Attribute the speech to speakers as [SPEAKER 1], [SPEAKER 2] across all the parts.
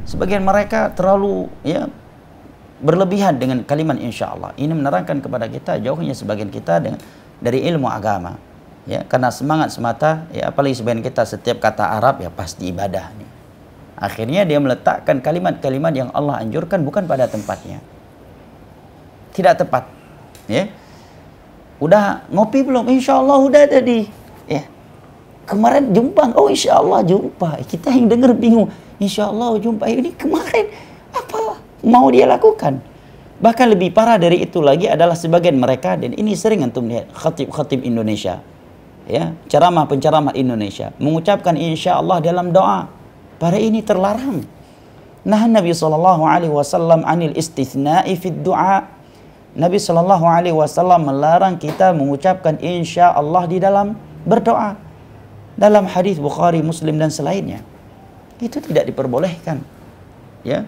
[SPEAKER 1] Sebagian mereka terlalu berlebihan dengan kalimat insya Allah. Ini menerangkan kepada kita jauhnya sebagian kita dari ilmu agama. Ya, karena semangat semata, ya apalagi sebagian kita setiap kata Arab ya pasti ibadah nih. Akhirnya dia meletakkan kalimat-kalimat yang Allah anjurkan bukan pada tempatnya. Tidak tepat. Ya. Udah ngopi belum? Insya Allah udah tadi. Ya. Kemarin jumpa, oh insya Allah jumpa. Kita yang dengar bingung. Insya Allah jumpa. Ini kemarin apa mau dia lakukan? Bahkan lebih parah dari itu lagi adalah sebagian mereka, dan ini sering antum lihat khatib-khatib Indonesia, ya, penceramah Indonesia mengucapkan insya Allah dalam doa. Pada ini terlarang. Nah, Nabi SAW anil istithna'i fid du'a. Nabi SAW melarang kita mengucapkan insya Allah di dalam berdoa. Dalam hadis Bukhari, Muslim dan selainnya. Itu tidak diperbolehkan. Ya.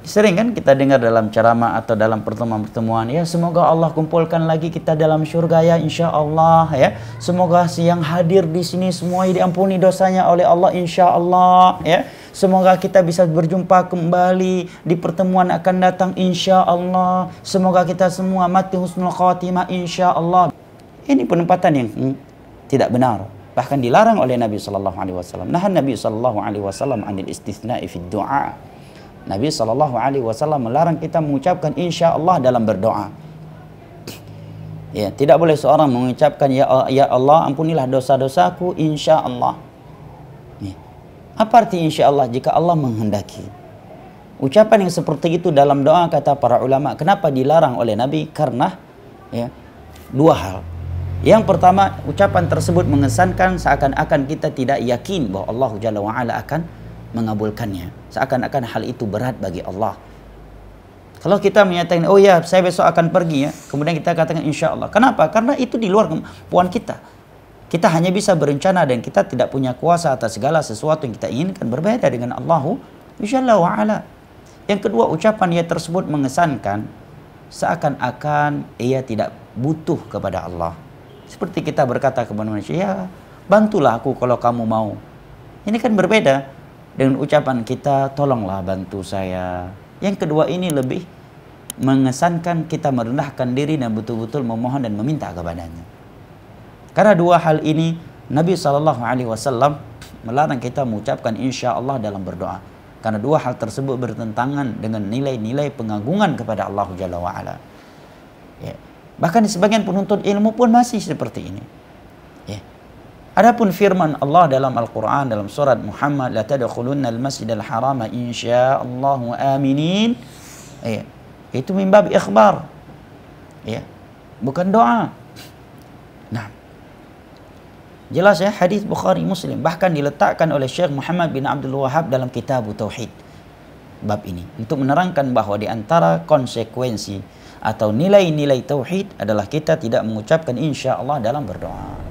[SPEAKER 1] Sering kan kita dengar dalam ceramah atau dalam pertemuan-pertemuan, ya semoga Allah kumpulkan lagi kita dalam surga ya insya Allah, ya semoga yang hadir di sini semuanya diampuni dosanya oleh Allah insya Allah, ya semoga kita bisa berjumpa kembali di pertemuan akan datang insya Allah, semoga kita semua mati husnul khatimah insya Allah. Ini penempatan yang tidak benar, bahkan dilarang oleh Nabi SAW. Nah, Nabi SAW anil istithna'i fid du'a. Nabi SAW melarang kita mengucapkan insya Allah dalam berdoa. Ya, tidak boleh seorang mengucapkan ya Allah ampunilah dosa-dosaku insya Allah. Ya. Apa arti insya Allah? Jika Allah menghendaki. Ucapan yang seperti itu dalam doa, kata para ulama, kenapa dilarang oleh Nabi? Karena ya, dua hal. Yang pertama, ucapan tersebut mengesankan seakan-akan kita tidak yakin bahwa Allah Jalla wa'ala akan mengabulkannya, seakan-akan hal itu berat bagi Allah. Kalau kita menyatakan oh ya saya besok akan pergi, ya kemudian kita katakan insya Allah, kenapa? Karena itu di luar kemampuan kita. Kita hanya bisa berencana dan kita tidak punya kuasa atas segala sesuatu yang kita inginkan, berbeda dengan Allah Jalla wa'ala. Yang kedua, ucapan ia tersebut mengesankan seakan-akan ia tidak butuh kepada Allah. Seperti kita berkata kepada manusia, ya bantulah aku kalau kamu mau. Ini kan berbeda dengan ucapan kita, tolonglah bantu saya. Yang kedua ini lebih mengesankan kita merendahkan diri dan betul-betul memohon dan meminta kepadanya. Karena dua hal ini Nabi SAW melarang kita mengucapkan insya Allah dalam berdoa. Karena dua hal tersebut bertentangan dengan nilai-nilai pengagungan kepada Allah Jalla wa'ala. Ya. Bahkan sebagian penuntut ilmu pun masih seperti ini. Ya. Adapun firman Allah dalam Al-Quran, dalam surat Muhammad, la tadkhulunna al-masjidal harama insya'allahu aminin, ya, itu min bab ikhbar, ya, bukan doa. Nah, jelas ya, hadis Bukhari Muslim, bahkan diletakkan oleh Syekh Muhammad bin Abdul Wahhab dalam kitab Tauhid bab ini untuk menerangkan bahwa di antara konsekuensi atau nilai-nilai tauhid adalah kita tidak mengucapkan insya Allah dalam berdoa.